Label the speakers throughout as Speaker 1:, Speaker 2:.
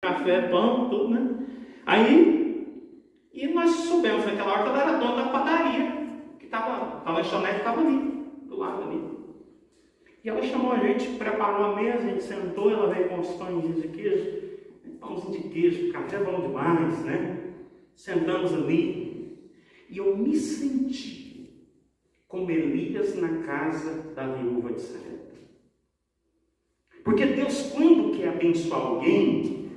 Speaker 1: café, pão, tudo, né? Aí, e nós soubemos naquela hora que ela era dona da padaria, que estava, a lanchonete estava ali, do lado ali. E ela chamou a gente, preparou a mesa, a gente sentou, ela veio com os pãezinhos de queijo, pãozinho de queijo, café bom demais, né? Sentamos ali, e eu me senti como Elias na casa da viúva de Sarepta. Porque Deus, quando quer abençoar alguém,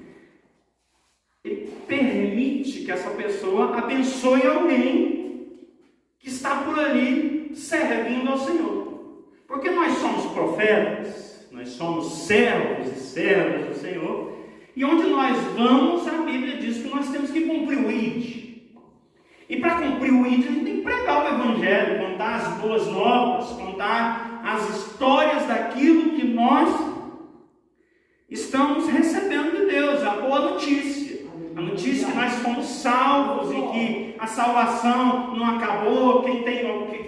Speaker 1: Ele permite que essa pessoa abençoe alguém que está por ali servindo ao Senhor. Porque nós somos profetas, nós somos servos e servas do Senhor, e onde nós vamos, a Bíblia diz que nós temos que cumprir o ID. E para cumprir o ID, a gente tem que pregar o Evangelho, contar as boas novas, contar as histórias daquilo que nós estamos recebendo de Deus, a boa notícia. A notícia que nós fomos salvos e que a salvação não acabou. Quem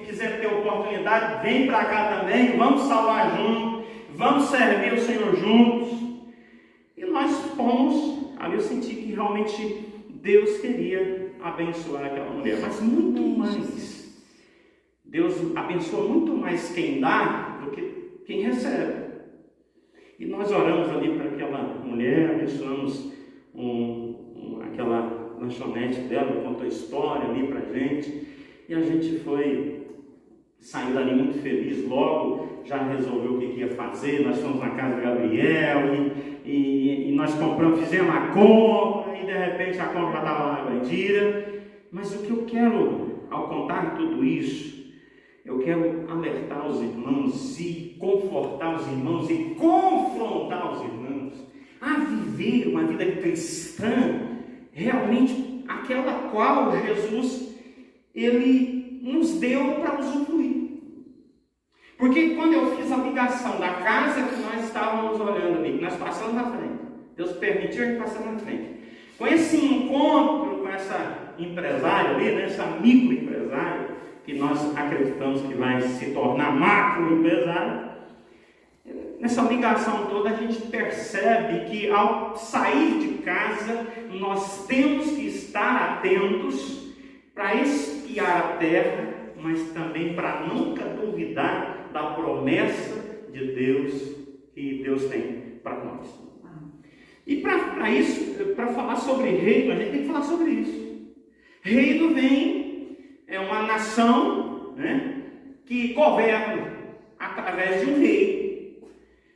Speaker 1: quiser ter oportunidade, vem para cá também. Vamos salvar juntos, vamos servir o Senhor juntos. E nós fomos, ali eu senti que realmente Deus queria abençoar aquela mulher, mas muito mais. Deus abençoa muito mais quem dá do que quem recebe. E nós oramos ali para aquela mulher, abençoamos aquela lanchonete dela, contou a história ali para a gente, e a gente saiu dali muito feliz, logo já resolveu o que ia fazer. Nós fomos na casa de Gabriel, e nós compramos, fizemos a compra, e de repente a compra já estava lá vendida. Mas o que eu quero, ao contar tudo isso, eu quero alertar os irmãos e confortar os irmãos e confrontar os irmãos a viver uma vida cristã, realmente aquela qual Jesus, Ele nos deu para usufruir. Porque quando eu fiz a ligação da casa que nós estávamos olhando ali, que nós passamos na frente, Deus permitiu a gente passar na frente, com esse encontro com essa empresária ali, né, essa microempresária, que nós acreditamos que vai se tornar macroempresário, nessa ligação toda a gente percebe que ao sair de casa nós temos que estar atentos para espiar a terra, mas também para nunca duvidar da promessa de Deus que Deus tem para nós. E para isso, para falar sobre reino, a gente tem que falar sobre isso. Reino é uma nação, né, que governa através de um rei.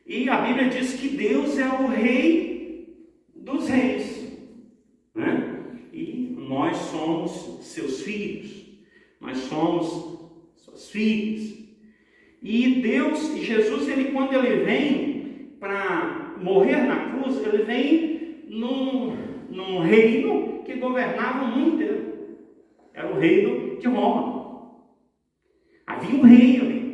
Speaker 1: E a Bíblia diz que Deus é o rei dos reis, né? E nós somos seus filhos, nós somos suas filhas. E Jesus, quando ele vem para morrer na cruz, ele vem num reino que governava o mundo inteiro. Era o reino de Roma. Havia um rei ali.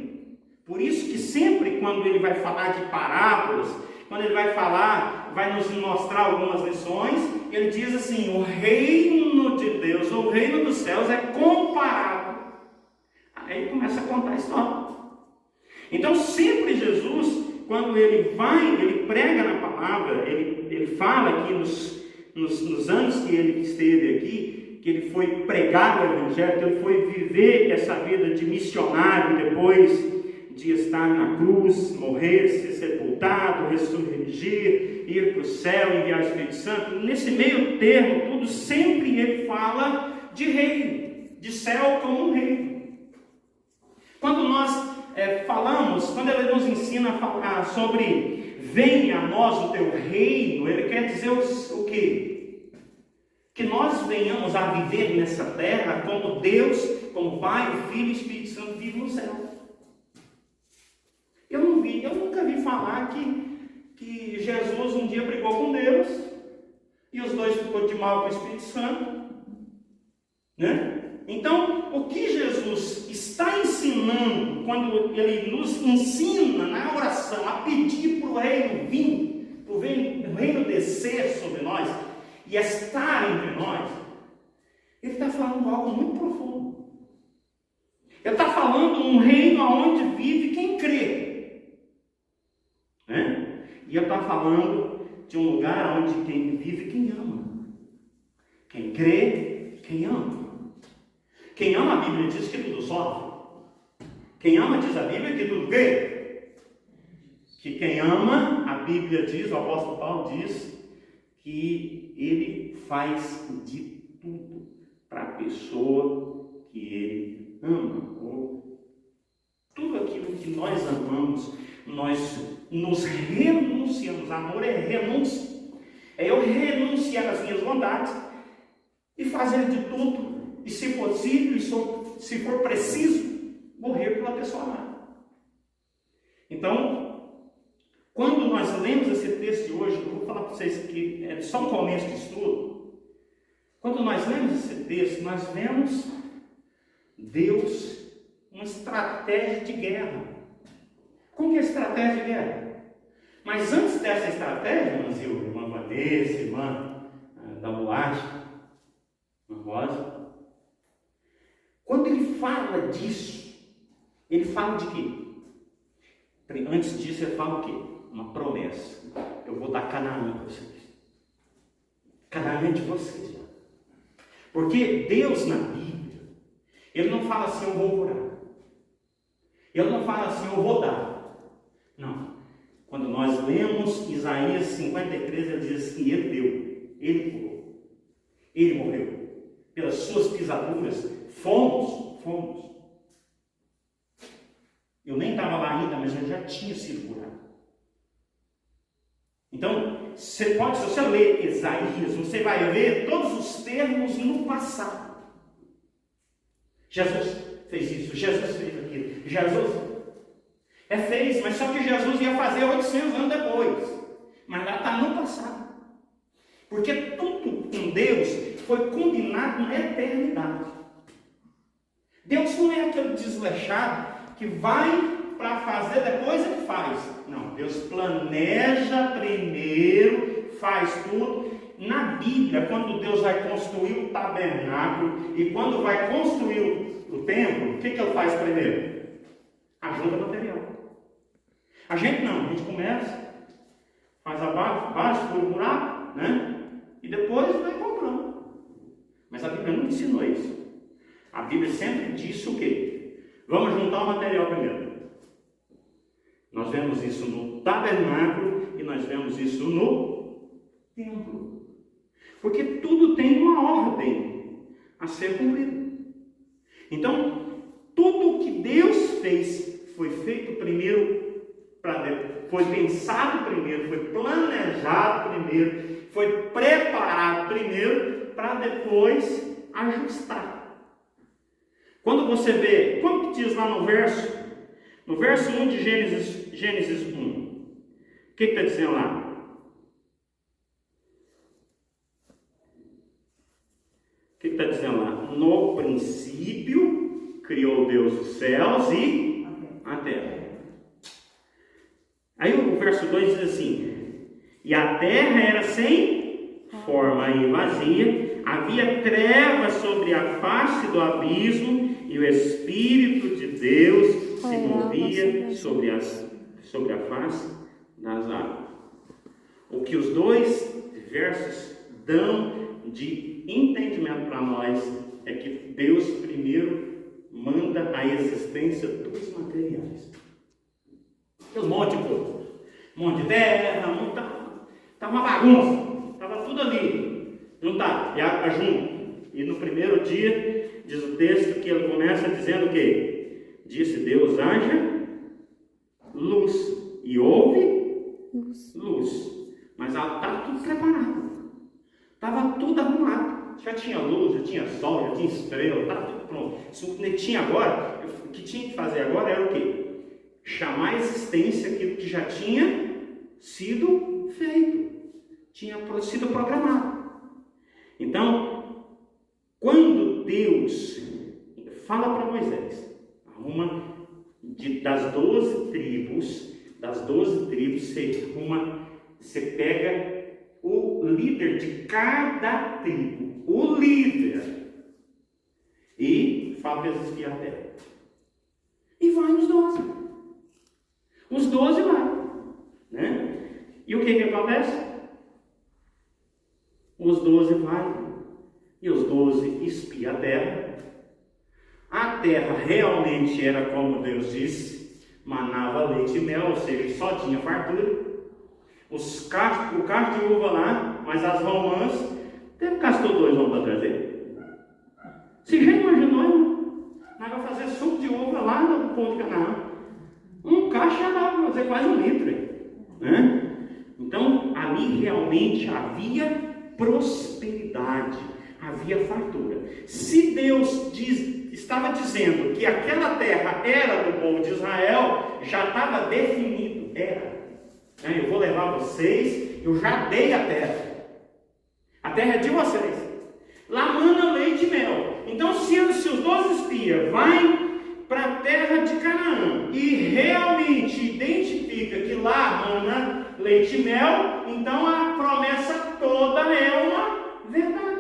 Speaker 1: Por isso que sempre quando ele vai falar de parábolas, quando ele vai nos mostrar algumas lições, ele diz assim: o reino de Deus, o reino dos céus é comparado. Aí ele começa a contar a história. Então sempre Jesus, quando ele prega na palavra, ele fala aqui nos anos que ele esteve aqui, que ele foi pregar o Evangelho, que ele foi viver essa vida de missionário, depois de estar na cruz, morrer, ser sepultado, ressurgir, ir para o céu, enviar o Espírito Santo. Nesse meio termo, tudo sempre ele fala de reino, de céu como um reino. Quando nós quando ele nos ensina a falar sobre venha a nós o teu reino, ele quer dizer o quê? Que nós venhamos a viver nessa terra como Deus, como Pai, Filho e Espírito Santo vive no céu. Eu nunca vi falar que Jesus um dia brigou com Deus e os dois ficou de mal com o Espírito Santo, né? Então, o que Jesus está ensinando, quando ele nos ensina na oração a pedir para o reino vir, para o reino descer sobre nós e estar entre nós, ele está falando algo muito profundo. Ele está falando um reino onde vive quem crê, né? E ele está falando de um lugar onde quem vive, quem ama. Quem crê, quem ama. Quem ama, a Bíblia diz que tudo sofre. Quem ama, diz a Bíblia, que tudo crê. Que quem ama, a Bíblia diz, o apóstolo Paulo diz, que ele faz de tudo para a pessoa que ele ama. Tudo aquilo que nós amamos, nós nos renunciamos. Amor é renúncia. É eu renunciar às minhas vontades e fazer de tudo, e se possível, se for preciso, morrer pela pessoa amada. Então, quando nós lemos esse texto de hoje, eu vou falar para vocês que é só um começo de estudo. Quando nós lemos esse texto, nós vemos Deus, uma estratégia de guerra. Como que é a estratégia de guerra? Mas antes dessa estratégia, irmã Vanessa, irmã da Boate, irmã Rosa, quando ele fala disso, ele fala de quê? Antes disso, ele fala o quê? Uma promessa. Eu vou dar Canaã para vocês. Canaã é de vocês. Porque Deus na Bíblia, ele não fala assim, eu vou curar. Ele não fala assim, eu vou dar. Não. Quando nós lemos Isaías 53, ele diz que ele deu, ele curou, ele morreu. Pelas suas pisaduras, fomos. Eu nem estava lá ainda, mas eu já tinha sido curado. Então, se você ler Isaías, você vai ver todos os termos no passado. Jesus fez isso, Jesus fez aquilo, Jesus fez, mas só que Jesus ia fazer 800 anos depois. Mas lá está no passado. Porque tudo com Deus foi combinado na eternidade. Deus não é aquele desleixado que vai para fazer depois ele faz. Não, Deus planeja primeiro, faz tudo. Na Bíblia, quando Deus vai construir o tabernáculo e quando vai construir o templo, o que ele faz primeiro? Ajuda material. A gente não, a gente começa, faz a base, fura o buraco, né? E depois vai comprando. Mas a Bíblia não ensinou isso. A Bíblia sempre disse o quê? Vamos juntar o material primeiro. Nós vemos isso no tabernáculo e nós vemos isso no templo. Porque tudo tem uma ordem a ser cumprida. Então, tudo o que Deus fez foi feito primeiro, foi pensado primeiro, foi planejado primeiro, foi preparado primeiro para depois ajustar. Quando você vê, como que diz lá no verso 1 de Gênesis 1, o que está dizendo lá? O que está dizendo lá? No princípio, criou Deus os céus e a terra. Aí o verso 2 diz assim: e a terra era sem forma e vazia, havia trevas sobre a face do abismo, e o Espírito de Deus se movia sobre a face das águas. O que os dois versos dão de entendimento para nós é que Deus primeiro manda a existência dos materiais. Um monte de coisa, um monte de terra, tá uma bagunça, estava tudo ali, não está, junto. E no primeiro dia, diz o texto que ele começa dizendo o quê? Disse Deus, haja luz, e houve luz. Mas estava tudo preparado, estava tudo arrumado, já tinha luz, já tinha sol, já tinha estrela, estava tudo pronto. O que tinha agora, o que tinha que fazer agora era o quê? Chamar a existência aquilo que já tinha sido feito, tinha sido programado. Então, quando Deus fala para Moisés, das 12 tribos, você pega o líder de cada tribo, o líder, e fala para eles espiar a terra. E vai nos 12. Os 12 vai, né? E o que acontece? Os 12 vai, e os 12 espiam a terra. A terra realmente era como Deus disse, manava leite e mel, ou seja, só tinha fartura. O cacho de uva lá, mas as romãs, teve castor 2 vão para trazer. Você já imaginou, irmão? Nós vamos fazer suco de uva lá no Ponto de Canaã. Um cacho já dá para fazer quase 1 litro. Né? Então, ali realmente havia prosperidade, havia fartura. Se Deus estava dizendo que aquela terra era do povo de Israel, já estava definido, era. Eu vou levar vocês, eu já dei a terra é de vocês. Lá mana leite e mel. Então, se os 12 espias vai para a terra de Canaã e realmente identifica que lá mana leite e mel, então a promessa toda é uma verdade.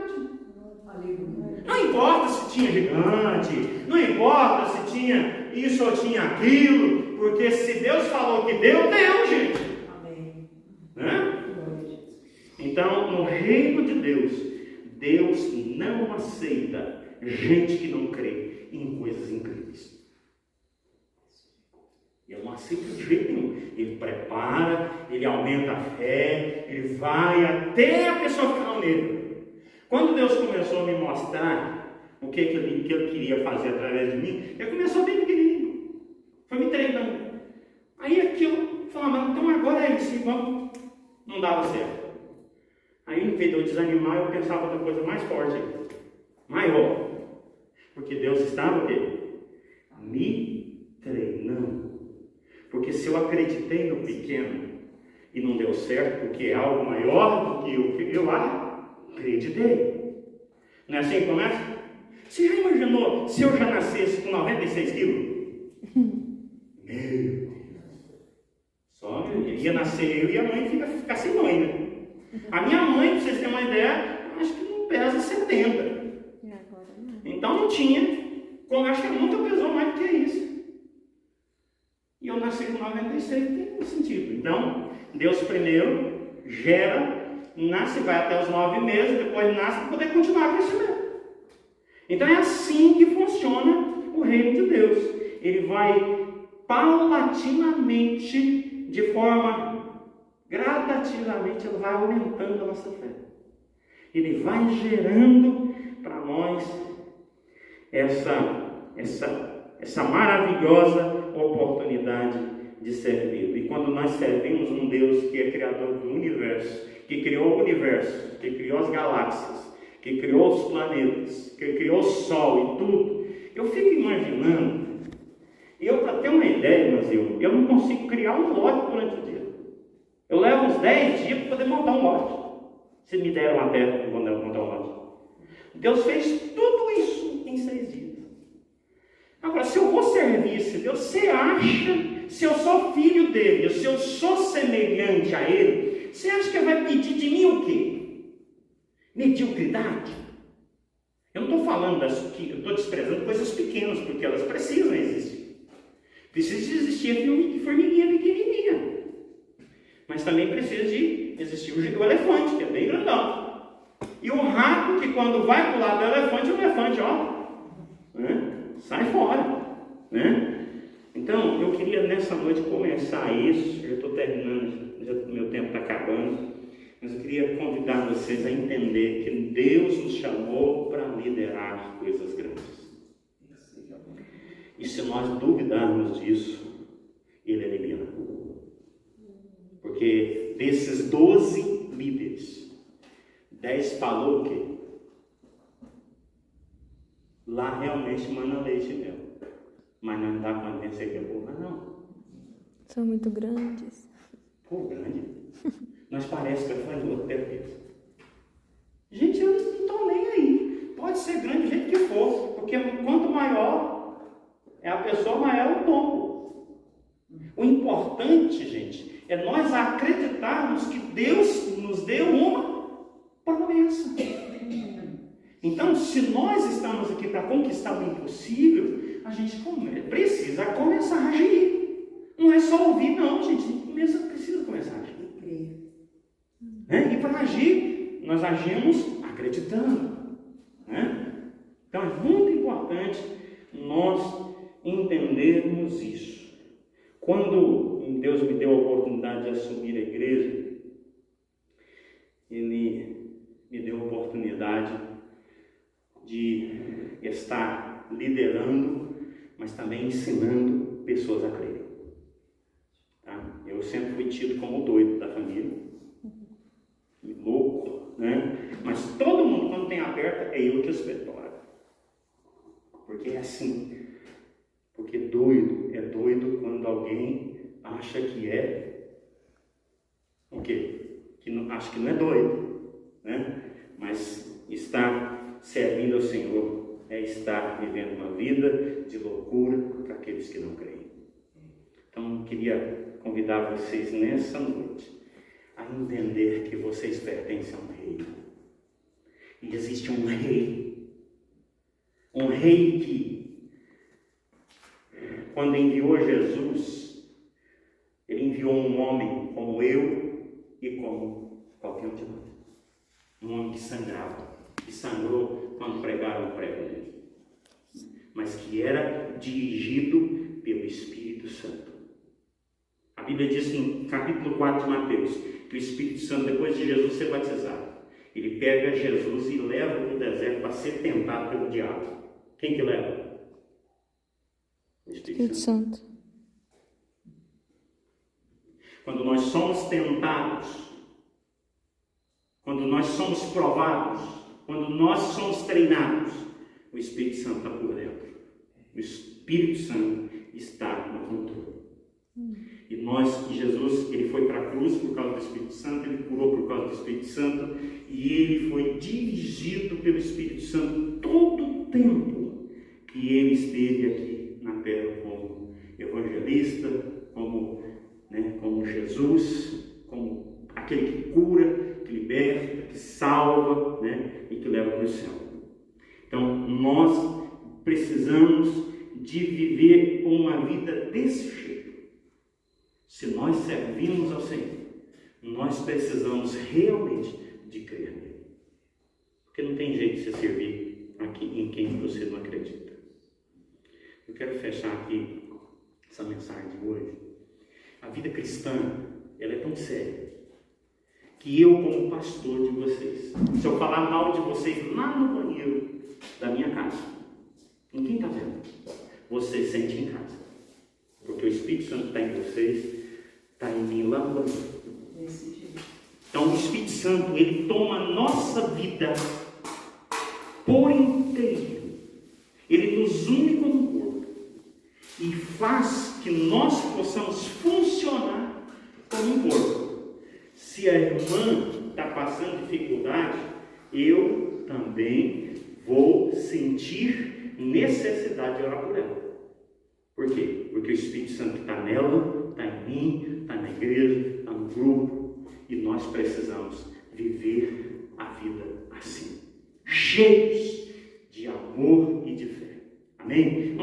Speaker 1: Não importa se tinha gigante, não importa se tinha isso ou tinha aquilo, porque se Deus falou que deu, deu, gente. Amém. Né? Então, no reino de Deus, Deus não aceita gente que não crê em coisas incríveis. Ele não aceita de jeito nenhum. Ele prepara, ele aumenta a fé, ele vai até a pessoa ficar nele. Quando Deus começou a me mostrar o que ele queria fazer através de mim, ele começou bem pequenininho. Foi me treinando. Aí aquilo, falava, então agora é isso, vamos. Não dava certo. Aí, em vez de eu desanimar, eu pensava na coisa mais forte, maior. Porque Deus estava o quê? Me treinando. Porque se eu acreditei no pequeno e não deu certo, porque é algo maior do que o que eu acreditei. Não é assim que começa? Você já imaginou se eu já nascesse com 96 quilos? Meu Deus. Só ia nascer eu e a mãe ficar sem mãe, né? A minha mãe, para vocês terem uma ideia, acho que não pesa 70. Então não tinha. Como acho que nunca pesou mais do que isso. E eu nasci com 96, tem sentido. Então, Deus primeiro gera, nasce, vai até os 9 meses, depois nasce para poder continuar o crescimento. Então é assim que funciona o reino de Deus. Ele vai paulatinamente, de forma gradativamente, ele vai aumentando a nossa fé. Ele vai gerando para nós essa maravilhosa oportunidade de servir. E quando nós servimos um Deus que é criador do universo, que criou o universo, que criou as galáxias, que criou os planetas, que criou o Sol e tudo, eu fico imaginando, para ter uma ideia, mas eu não consigo criar um lote durante o dia. Eu levo uns 10 dias para poder montar um lote. Se me deram uma terra para montar um lote. Deus fez tudo isso em 6 dias. Agora, se eu vou servir esse Deus, você acha, se eu sou filho dele, se eu sou semelhante a ele, você acha que ele vai pedir de mim o quê? Mediocridade? Eu não estou falando eu estou desprezando coisas pequenas, porque elas precisam existir. Precisa existir a formiguinha pequenininha. Mas também precisa de existir o elefante, que é bem grandão. E o rato, que quando vai para o lado do elefante, o elefante, sai fora. Né? Então, eu queria nessa noite começar isso. Eu estou terminando, meu tempo está acabando. Mas eu queria convidar vocês a entender que Deus nos chamou para liderar coisas grandes. E se nós duvidarmos disso, Ele elimina. Porque desses 12 líderes, 10 falou o quê? Lá realmente mana leite e mel. Mas não dá para vencer que é boa, não.
Speaker 2: São muito grandes.
Speaker 1: Pô, grande. Nós parece que faz outro perto. Gente, eu não estou nem aí. Pode ser grande do jeito que for. Porque quanto maior é a pessoa, maior é o tombo. O importante, gente, é nós acreditarmos que Deus nos deu uma promessa. Então, se nós estamos aqui para conquistar o impossível, a gente precisa começar a agir. Não é só ouvir, não, gente. Precisa começar a agir. E para agir, nós agimos acreditando, né? Então é muito importante nós entendermos isso. Quando Deus me deu a oportunidade de assumir a igreja, Ele me deu a oportunidade de estar liderando, mas também ensinando pessoas a crerem. Tá? Eu sempre fui tido como doido da família, louco, né? Mas todo mundo, quando tem aberta, é eu que espetoro. Porque é assim. Porque doido é doido quando alguém acha que é o quê? Acha que não é doido, né? Mas estar servindo ao Senhor é estar vivendo uma vida de loucura para aqueles que não creem. Então, eu queria convidar vocês nessa noite a entender que vocês pertencem a um rei. E existe um rei que, quando enviou Jesus, ele enviou um homem como eu e como qualquer um de nós. Um homem que sangrava, que sangrou quando pregaram o prego dele, mas que era dirigido pelo Espírito Santo. A Bíblia diz no capítulo 4 de Mateus, que o Espírito Santo, depois de Jesus ser batizado, ele pega Jesus e leva para o deserto para ser tentado pelo diabo. Quem que leva? O Espírito Santo. Quando nós somos tentados, quando nós somos provados, quando nós somos treinados, o Espírito Santo está por dentro. O Espírito Santo está no controle. E Jesus, ele foi para a cruz por causa do Espírito Santo, ele curou por causa do Espírito Santo, e ele foi dirigido pelo Espírito Santo todo o tempo que ele esteve aqui na terra como evangelista, como Jesus, como aquele que cura, que liberta, que salva, né, e que leva para o céu. Então, nós precisamos de viver uma vida desse jeito. Se nós servimos ao Senhor, nós precisamos realmente de crer nele. Porque não tem jeito de você servir aqui em quem você não acredita. Eu quero fechar aqui essa mensagem de hoje. A vida cristã, ela é tão séria, que eu, como pastor de vocês, se eu falar mal de vocês lá no banheiro da minha casa, ninguém está vendo, vocês sentem em casa, porque o Espírito Santo está em vocês, está em mim lá no banheiro. Então o Espírito Santo, ele toma a nossa vida por inteiro, ele nos une como corpo e faz que nós possamos funcionar como um corpo. Se a irmã está passando dificuldade, eu também vou sentir necessidade de orar por ela. Por quê? Porque o Espírito Santo está nela, está em mim, está na igreja, está no grupo, e nós precisamos viver a vida assim, cheios de amor e de fé. Amém?